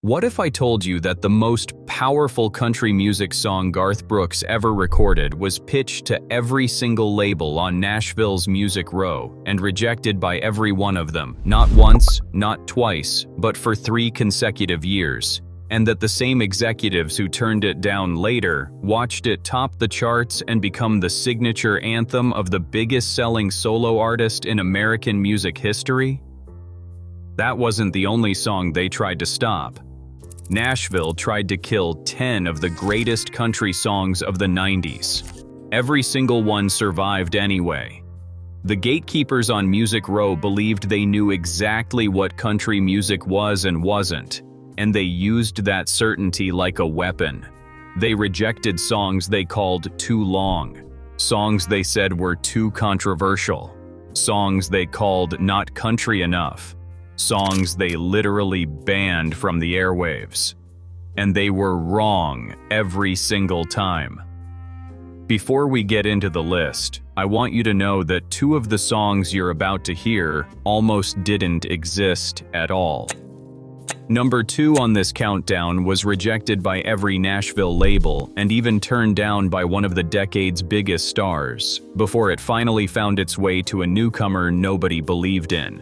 What if I told you that the most powerful country music song Garth Brooks ever recorded was pitched to every single label on Nashville's Music Row and rejected by every one of them, not once, not twice, but for 3 consecutive years, and that the same executives who turned it down later watched it top the charts and become the signature anthem of the biggest-selling solo artist in American music history? That wasn't the only song they tried to stop. Nashville tried to kill 10 of the greatest country songs of the 90s. Every single one survived anyway. The gatekeepers on Music Row believed they knew exactly what country music was and wasn't, and they used that certainty like a weapon. They rejected songs they called too long, songs they said were too controversial, songs they called not country enough, songs they literally banned from the airwaves. And they were wrong every single time. Before we get into the list, I want you to know that 2 of the songs you're about to hear almost didn't exist at all. Number 2 on this countdown was rejected by every Nashville label and even turned down by one of the decade's biggest stars, before it finally found its way to a newcomer nobody believed in.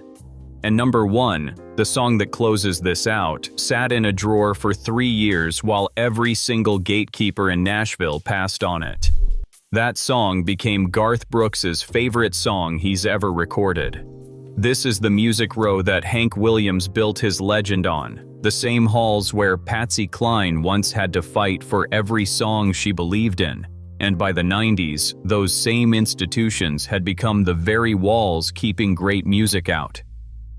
And number 1, the song that closes this out, sat in a drawer for 3 years while every single gatekeeper in Nashville passed on it. That song became Garth Brooks' favorite song he's ever recorded. This is the Music Row that Hank Williams built his legend on, the same halls where Patsy Cline once had to fight for every song she believed in. And by the 90s, those same institutions had become the very walls keeping great music out.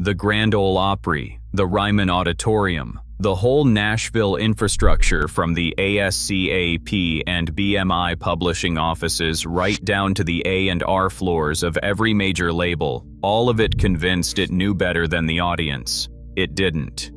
The Grand Ole Opry, the Ryman Auditorium, the whole Nashville infrastructure from the ASCAP and BMI publishing offices right down to the A&R floors of every major label, all of it convinced it knew better than the audience. It didn't.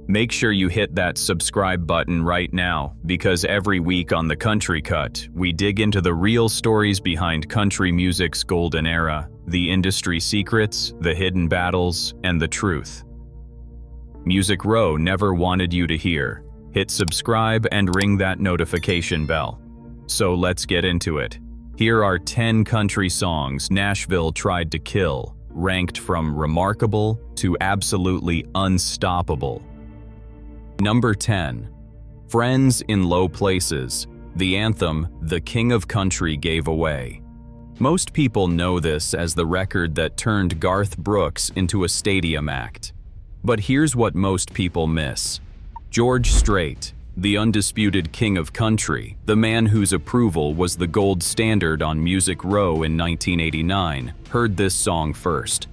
Make sure you hit that subscribe button right now, because every week on The Country Cut, we dig into the real stories behind country music's golden era, the industry secrets, the hidden battles, and the truth. Music Row never wanted you to hear. Hit subscribe and ring that notification bell. So let's get into it. Here are 10 country songs Nashville tried to kill, ranked from remarkable to absolutely unstoppable. Number 10. Friends in Low Places, the anthem the King of Country gave away. Most people know this as the record that turned Garth Brooks into a stadium act. But here's what most people miss. George Strait, the undisputed king of country, the man whose approval was the gold standard on Music Row in 1989, heard this song first.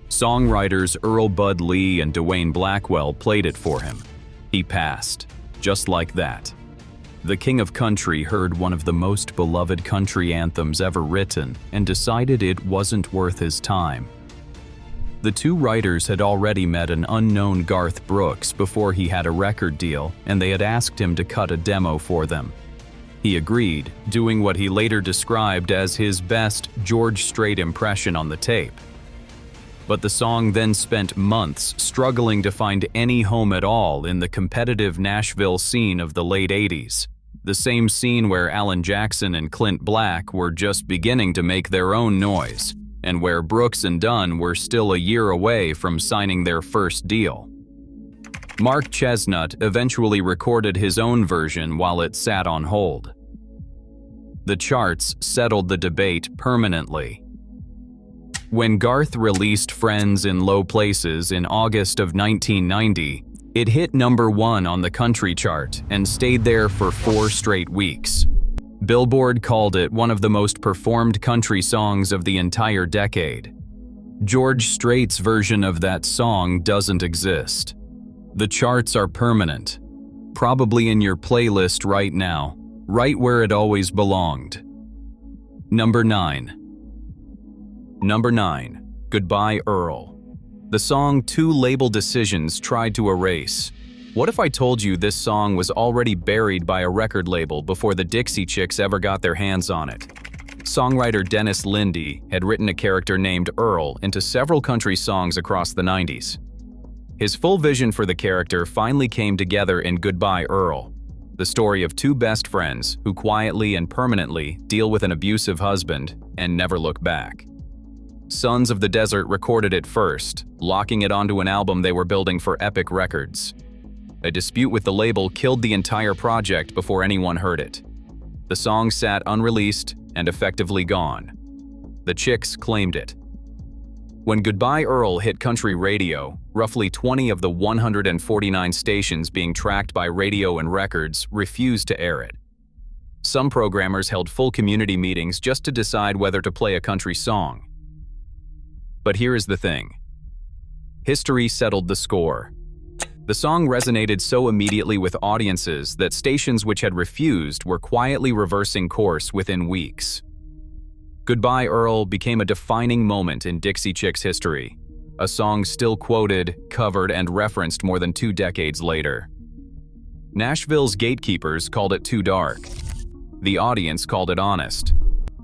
Songwriters Earl Bud Lee and Dwayne Blackwell played it for him. He passed, just like that. The King of Country heard one of the most beloved country anthems ever written and decided it wasn't worth his time. The 2 writers had already met an unknown Garth Brooks before he had a record deal, and they had asked him to cut a demo for them. He agreed, doing what he later described as his best George Strait impression on the tape. But the song then spent months struggling to find any home at all in the competitive Nashville scene of the late 80s, the same scene where Alan Jackson and Clint Black were just beginning to make their own noise, and where Brooks and Dunn were still a year away from signing their first deal. Mark Chesnutt eventually recorded his own version while it sat on hold. The charts settled the debate permanently. When Garth released Friends in Low Places in August of 1990, it hit number 1 on the country chart and stayed there for 4 straight weeks. Billboard called it one of the most performed country songs of the entire decade. George Strait's version of that song doesn't exist. The charts are permanent, probably in your playlist right now, right where it always belonged. Number 9. Number 9. Goodbye, Earl. The song 2 label decisions tried to erase. What if I told you this song was already buried by a record label before the Dixie Chicks ever got their hands on it? Songwriter Dennis Lindy had written a character named Earl into several country songs across the 90s. His full vision for the character finally came together in Goodbye, Earl, the story of two best friends who quietly and permanently deal with an abusive husband and never look back. Sons of the Desert recorded it first, locking it onto an album they were building for Epic Records. A dispute with the label killed the entire project before anyone heard it. The song sat unreleased and effectively gone. The Chicks claimed it. When Goodbye Earl hit country radio, roughly 20 of the 149 stations being tracked by Radio and Records refused to air it. Some programmers held full community meetings just to decide whether to play a country song. But here is the thing. History settled the score. The song resonated so immediately with audiences that stations which had refused were quietly reversing course within weeks. Goodbye Earl became a defining moment in Dixie Chicks history, a song still quoted, covered, and referenced more than 2 decades later. Nashville's gatekeepers called it too dark. The audience called it honest,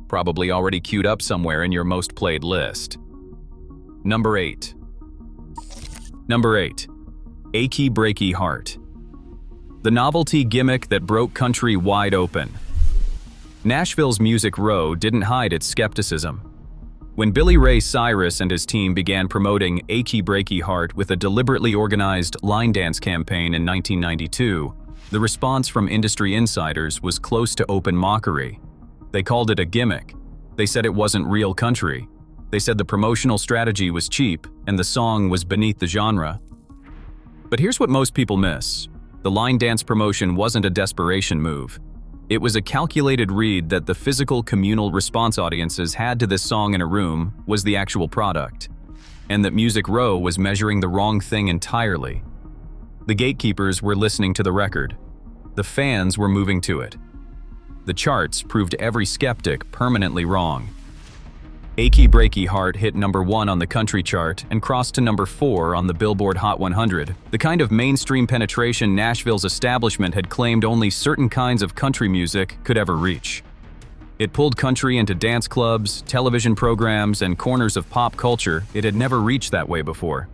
probably already queued up somewhere in your most played list. Number 8. Number 8. Achy, Breaky Heart. The novelty gimmick that broke country wide open. Nashville's Music Row didn't hide its skepticism. When Billy Ray Cyrus and his team began promoting Achy, Breaky Heart with a deliberately organized line dance campaign in 1992, the response from industry insiders was close to open mockery. They called it a gimmick. They said it wasn't real country. They said the promotional strategy was cheap and the song was beneath the genre. But here's what most people miss. The line dance promotion wasn't a desperation move. It was a calculated read that the physical communal response audiences had to this song in a room was the actual product, and that Music Row was measuring the wrong thing entirely. The gatekeepers were listening to the record. The fans were moving to it. The charts proved every skeptic permanently wrong. Achy, Breaky Heart hit number 1 on the country chart and crossed to number 4 on the Billboard Hot 100, the kind of mainstream penetration Nashville's establishment had claimed only certain kinds of country music could ever reach. It pulled country into dance clubs, television programs, and corners of pop culture it had never reached that way before.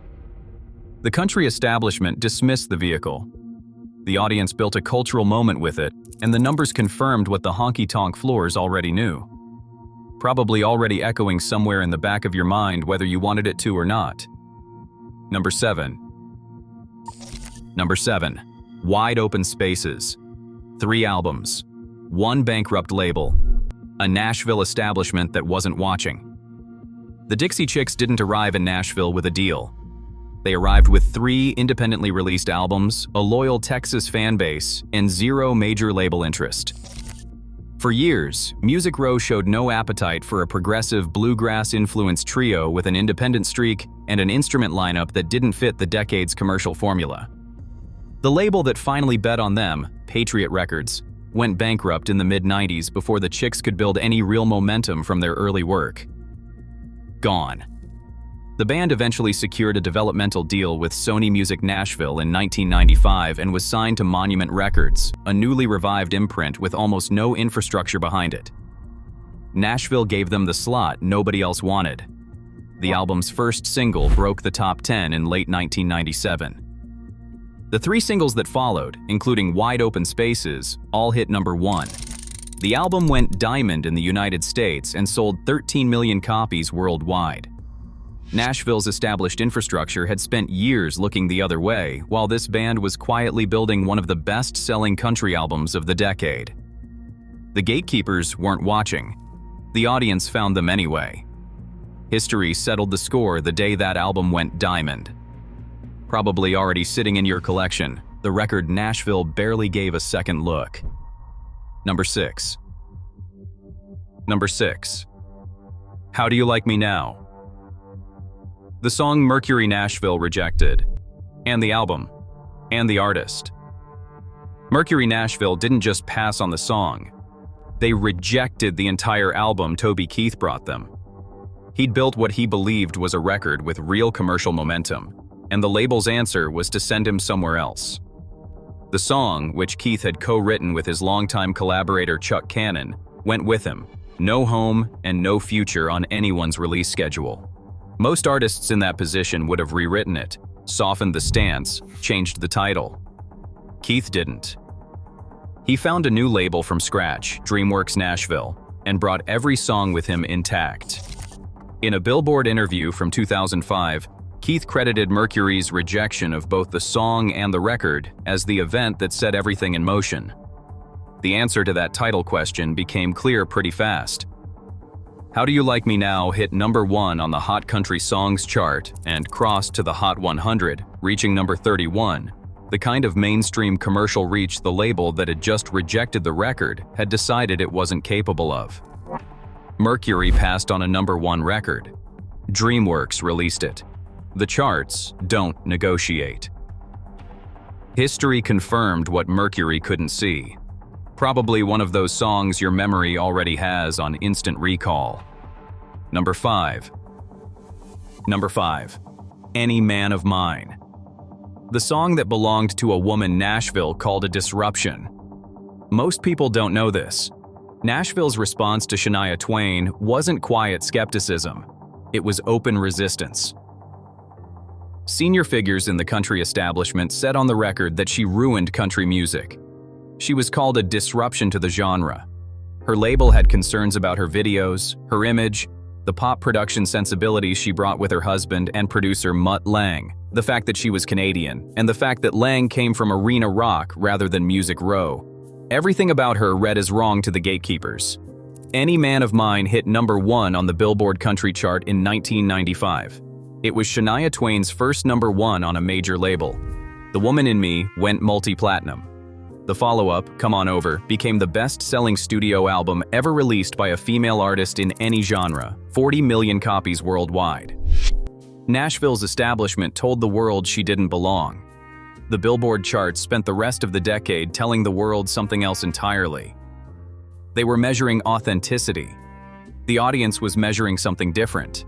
The country establishment dismissed the vehicle. The audience built a cultural moment with it, and the numbers confirmed what the honky-tonk floors already knew. Probably already echoing somewhere in the back of your mind whether you wanted it to or not. Number 7. Number 7. Wide Open Spaces. 3 albums. 1 bankrupt label. A Nashville establishment that wasn't watching. The Dixie Chicks didn't arrive in Nashville with a deal. They arrived with 3 independently released albums, a loyal Texas fan base, and 0 major label interest. For years, Music Row showed no appetite for a progressive bluegrass-influenced trio with an independent streak and an instrument lineup that didn't fit the decade's commercial formula. The label that finally bet on them, Patriot Records, went bankrupt in the mid-90s before the Chicks could build any real momentum from their early work. Gone. The band eventually secured a developmental deal with Sony Music Nashville in 1995 and was signed to Monument Records, a newly revived imprint with almost no infrastructure behind it. Nashville gave them the slot nobody else wanted. The album's first single broke the top 10 in late 1997. The 3 singles that followed, including Wide Open Spaces, all hit number 1. The album went diamond in the United States and sold 13 million copies worldwide. Nashville's established infrastructure had spent years looking the other way, while this band was quietly building one of the best-selling country albums of the decade. The gatekeepers weren't watching. The audience found them anyway. History settled the score the day that album went diamond. Probably already sitting in your collection, the record Nashville barely gave a second look. Number 6. Number 6. How Do You Like Me Now? The song Mercury Nashville rejected, and the album, and the artist. Mercury Nashville didn't just pass on the song. They rejected the entire album Toby Keith brought them. He'd built what he believed was a record with real commercial momentum, and the label's answer was to send him somewhere else. The song, which Keith had co-written with his longtime collaborator Chuck Cannon, went with him. No home and no future on anyone's release schedule. Most artists in that position would have rewritten it, softened the stance, changed the title. Keith didn't. He found a new label from scratch, DreamWorks Nashville, and brought every song with him intact. In a Billboard interview from 2005, Keith credited Mercury's rejection of both the song and the record as the event that set everything in motion. The answer to that title question became clear pretty fast. How Do You Like Me Now hit #1 on the Hot Country Songs chart and crossed to the Hot 100, reaching number 31. The kind of mainstream commercial reach the label that had just rejected the record had decided it wasn't capable of. Mercury passed on a #1 record. DreamWorks released it. The charts don't negotiate. History confirmed what Mercury couldn't see. Probably one of those songs your memory already has on instant recall. Number 5. Number 5. Any Man of Mine. The song that belonged to a woman Nashville called a disruption. Most people don't know this. Nashville's response to Shania Twain wasn't quiet skepticism. It was open resistance. Senior figures in the country establishment said on the record that she ruined country music. She was called a disruption to the genre. Her label had concerns about her videos, her image, the pop production sensibilities she brought with her husband and producer Mutt Lange, the fact that she was Canadian, and the fact that Lange came from arena rock rather than Music Row. Everything about her read as wrong to the gatekeepers. Any Man of Mine hit #1 on the Billboard country chart in 1995. It was Shania Twain's first #1 on a major label. The Woman in Me went multi-platinum. The follow-up, Come On Over, became the best-selling studio album ever released by a female artist in any genre, 40 million copies worldwide. Nashville's establishment told the world she didn't belong. The Billboard charts spent the rest of the decade telling the world something else entirely. They were measuring authenticity. The audience was measuring something different.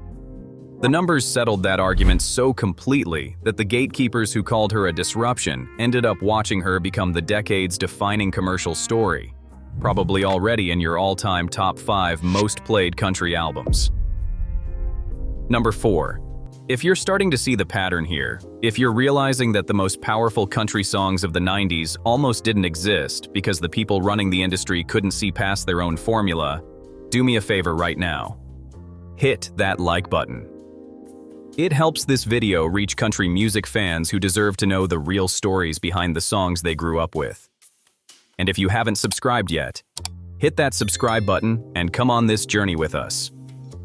The numbers settled that argument so completely that the gatekeepers who called her a disruption ended up watching her become the decade's defining commercial story, probably already in your all-time top 5 most played country albums. Number 4. If you're starting to see the pattern here, if you're realizing that the most powerful country songs of the 90s almost didn't exist because the people running the industry couldn't see past their own formula, do me a favor right now. Hit that like button. It helps this video reach country music fans who deserve to know the real stories behind the songs they grew up with. And if you haven't subscribed yet, hit that subscribe button and come on this journey with us.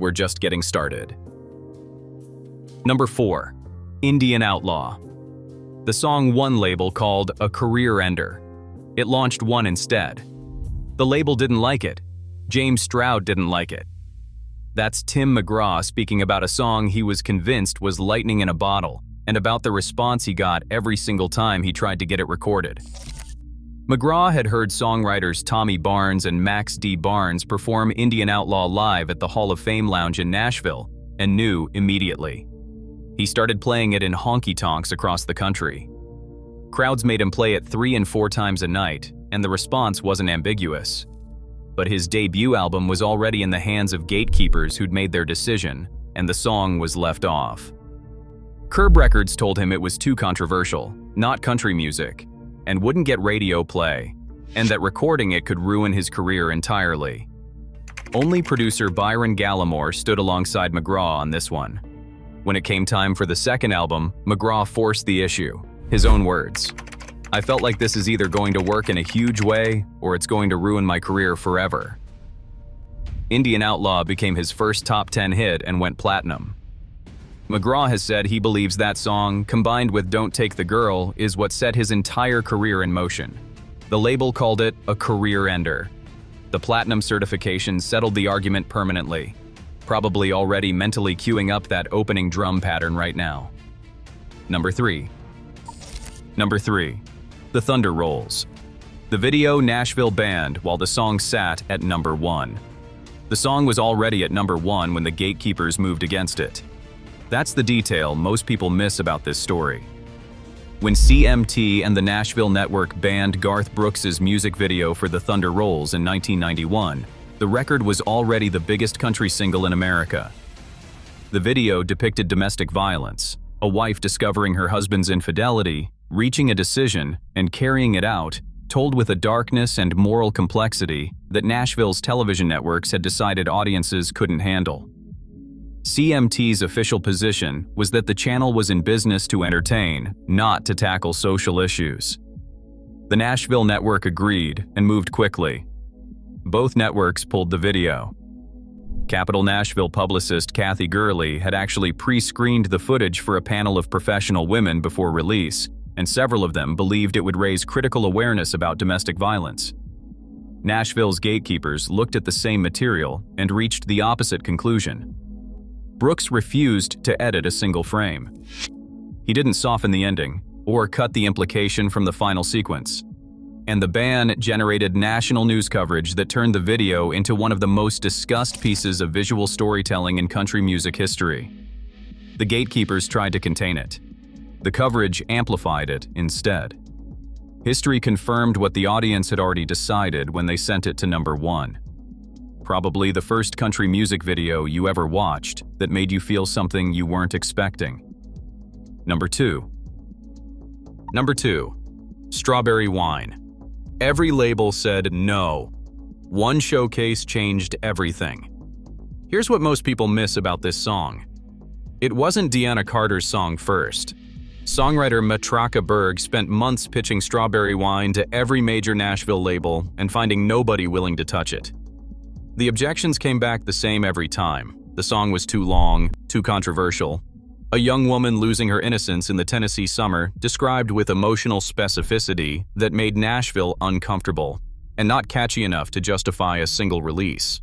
We're just getting started. Number 4. Indian Outlaw. The song one label called a career ender. It launched one instead. The label didn't like it. James Stroud didn't like it. That's Tim McGraw speaking about a song he was convinced was lightning in a bottle, and about the response he got every single time he tried to get it recorded. McGraw had heard songwriters Tommy Barnes and Max D. Barnes perform Indian Outlaw live at the Hall of Fame Lounge in Nashville, and knew immediately. He started playing it in honky-tonks across the country. Crowds made him play it 3 and 4 times a night, and the response wasn't ambiguous. But his debut album was already in the hands of gatekeepers who'd made their decision, and the song was left off. Curb Records told him it was too controversial, not country music, and wouldn't get radio play, and that recording it could ruin his career entirely. Only producer Byron Gallimore stood alongside McGraw on this one. When it came time for the second album, McGraw forced the issue. His own words. I felt like this is either going to work in a huge way, or it's going to ruin my career forever. Indian Outlaw became his first top 10 hit and went platinum. McGraw has said he believes that song, combined with Don't Take the Girl, is what set his entire career in motion. The label called it a career ender. The platinum certification settled the argument permanently, probably already mentally queuing up that opening drum pattern right now. Number 3. Number 3. The Thunder Rolls. The video Nashville banned while the song sat at number 1. The song was already at number 1 when the gatekeepers moved against it. That's the detail most people miss about this story. When CMT and the Nashville network banned Garth Brooks' music video for The Thunder Rolls in 1991, the record was already the biggest country single in America. The video depicted domestic violence, A wife discovering her husband's infidelity, reaching a decision, and carrying it out, told with a darkness and moral complexity that Nashville's television networks had decided audiences couldn't handle. CMT's official position was that the channel was in business to entertain, not to tackle social issues. The Nashville network agreed and moved quickly. Both networks pulled the video. Capital Nashville publicist Kathy Gurley had actually pre-screened the footage for a panel of professional women before release, and several of them believed it would raise critical awareness about domestic violence. Nashville's gatekeepers looked at the same material and reached the opposite conclusion. Brooks refused to edit a single frame. He didn't soften the ending or cut the implication from the final sequence. And the ban generated national news coverage that turned the video into one of the most discussed pieces of visual storytelling in country music history. The gatekeepers tried to contain it. The coverage amplified it instead. History confirmed what the audience had already decided when they sent it to number 1. Probably the first country music video you ever watched that made you feel something you weren't expecting. Number 2. Number 2. Strawberry Wine. Every label said no. One showcase changed everything. Here's what most people miss about this song. It wasn't Deanna Carter's song first. Songwriter Matraka Berg spent months pitching Strawberry Wine to every major Nashville label and finding nobody willing to touch it. The objections came back the same every time. The song was too long, too controversial. A young woman losing her innocence in the Tennessee summer described with emotional specificity that made Nashville uncomfortable and not catchy enough to justify a single release.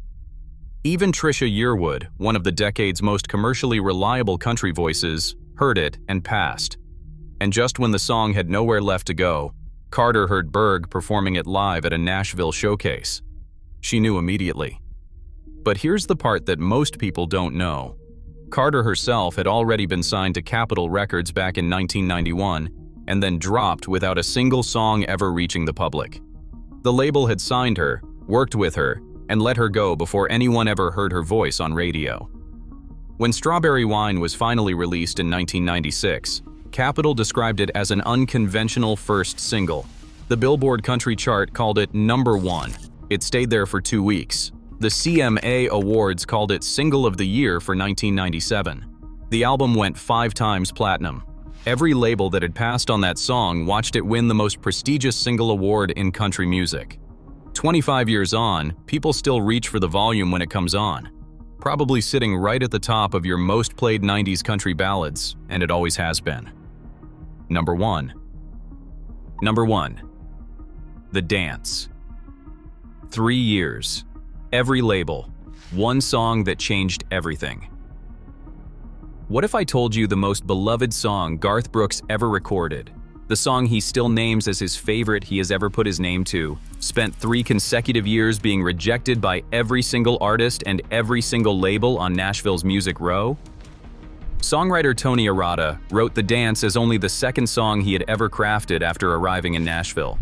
Even Trisha Yearwood, one of the decade's most commercially reliable country voices, heard it and passed. And just when the song had nowhere left to go, Carter heard Berg performing it live at a Nashville showcase. She knew immediately. But here's the part that most people don't know. Carter herself had already been signed to Capitol Records back in 1991 and then dropped without a single song ever reaching the public. The label had signed her, worked with her, and let her go before anyone ever heard her voice on radio. When Strawberry Wine was finally released in 1996, Capitol described it as an unconventional first single. The Billboard Country chart called it number 1. It stayed there for 2 weeks. The CMA Awards called it Single of the Year for 1997. The album went 5 times platinum. Every label that had passed on that song watched it win the most prestigious single award in country music. 25 years on, people still reach for the volume when it comes on. Probably sitting right at the top of your most played 90s country ballads, and it always has been. Number 1. Number 1. The Dance. 3 years. Every label. One song that changed everything. What if I told you the most beloved song Garth Brooks ever recorded, the song he still names as his favorite he has ever put his name to, spent 3 consecutive years being rejected by every single artist and every single label on Nashville's Music Row? Songwriter Tony Arata wrote The Dance as only the second song he had ever crafted after arriving in Nashville.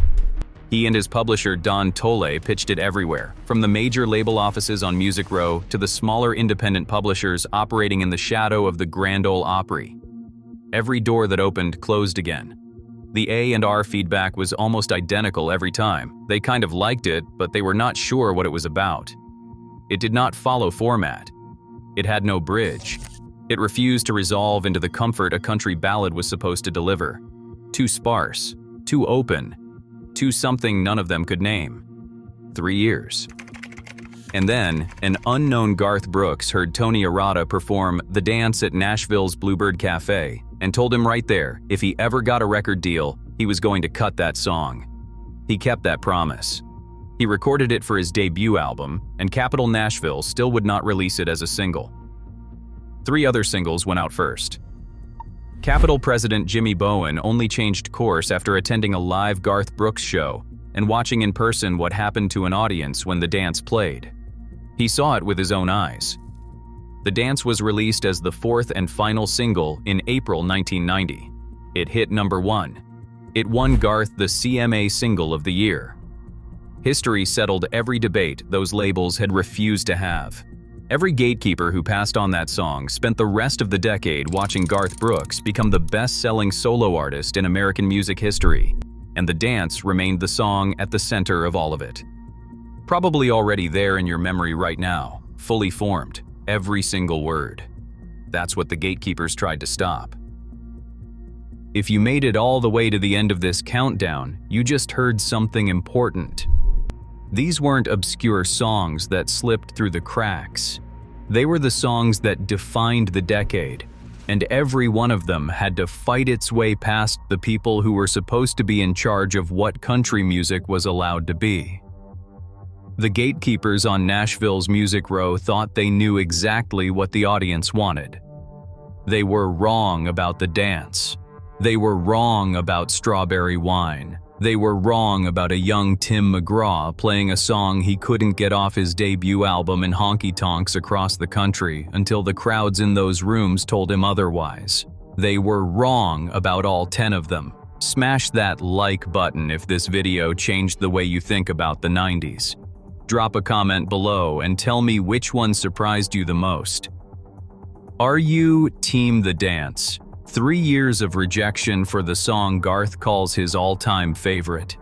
He and his publisher Don Tolle pitched it everywhere, from the major label offices on Music Row to the smaller independent publishers operating in the shadow of the Grand Ole Opry. Every door that opened closed again. The A&R feedback was almost identical every time. They kind of liked it, but they were not sure what it was about. It did not follow format. It had no bridge. It refused to resolve into the comfort a country ballad was supposed to deliver. Too sparse, too open, too something none of them could name. 3 years. And then, an unknown Garth Brooks heard Tony Arata perform The Dance at Nashville's Bluebird Cafe and told him right there, if he ever got a record deal, he was going to cut that song. He kept that promise. He recorded it for his debut album, and Capitol Nashville still would not release it as a single. 3 other singles went out first. Capitol president Jimmy Bowen only changed course after attending a live Garth Brooks show and watching in person what happened to an audience when The Dance played. He saw it with his own eyes. The Dance was released as the 4th and final single in April 1990. It hit number 1. It won Garth the CMA Single of the Year. History settled every debate those labels had refused to have. Every gatekeeper who passed on that song spent the rest of the decade watching Garth Brooks become the best-selling solo artist in American music history, and the dance remained the song at the center of all of it. Probably already there in your memory right now, fully formed, every single word. That's what the gatekeepers tried to stop. If you made it all the way to the end of this countdown, you just heard something important. These weren't obscure songs that slipped through the cracks. They were the songs that defined the decade, and every one of them had to fight its way past the people who were supposed to be in charge of what country music was allowed to be. The gatekeepers on Nashville's Music Row thought they knew exactly what the audience wanted. They were wrong about the dance. They were wrong about Strawberry Wine. They were wrong about a young Tim McGraw playing a song he couldn't get off his debut album in honky-tonks across the country until the crowds in those rooms told him otherwise. They were wrong about all 10 of them. Smash that like button if this video changed the way you think about the 90s. Drop a comment below and tell me which one surprised you the most. Are you Team The Dance? 3 years of rejection for the song Garth calls his all-time favorite.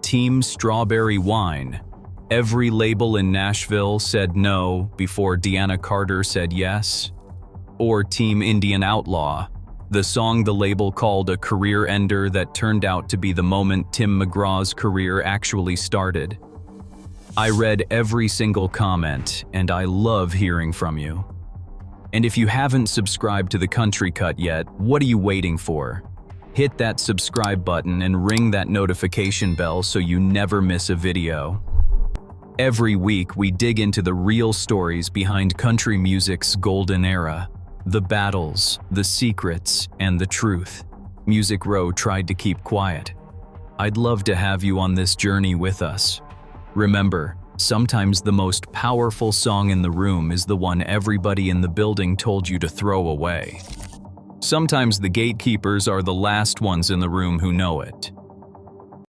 Team Strawberry Wine. Every label in Nashville said no before Deanna Carter said yes. Or Team Indian Outlaw, the song the label called a career ender that turned out to be the moment Tim McGraw's career actually started. I read every single comment, and I love hearing from you. And if you haven't subscribed to the Country Cut yet, what are you waiting for? Hit that subscribe button and ring that notification bell so you never miss a video. Every week we dig into the real stories behind country music's golden era. The battles, the secrets, and the truth. Music Row tried to keep quiet. I'd love to have you on this journey with us. Remember, sometimes the most powerful song in the room is the one everybody in the building told you to throw away. Sometimes the gatekeepers are the last ones in the room who know it.